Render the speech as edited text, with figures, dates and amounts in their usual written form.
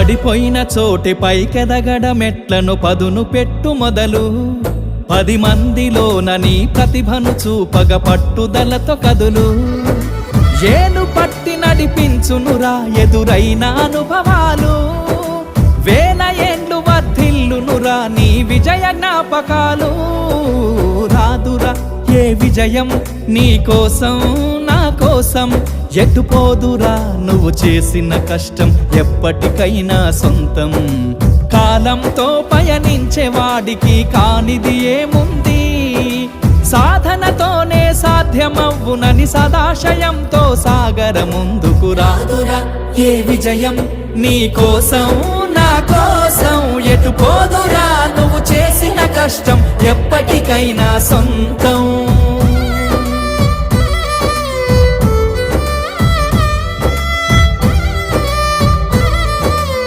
పడిపోయిన చోటి పైకెదగడ మెట్లను పదును పెట్టు మొదలు 10 మందిలోన నీ ప్రతిభను చూపగ పట్టుదలతో కదులు ఏలు పట్టి నడిపించునురా ఎదురైన అనుభవాలు వేల ఏండ్లు వర్ధిల్లునురా నీ విజయ జ్ఞాపకాలు రాదురా ఏ విజయం నీ కోసం నా కోసం ఎటుపోదురా నువ్వు చేసిన కష్టం ఎప్పటికైనా సొంతం కాలంతో పయనించే వాడికి కానిది ఏముంది సాధనతోనే సాధ్యమవ్వునని సదాశయంతో సాగర ముందుకు రాదురా ఏ విజయం నీ కోసం నా కోసం ఎటుపోదురా నువ్వు చేసిన కష్టం ఎప్పటికైనా సొంతం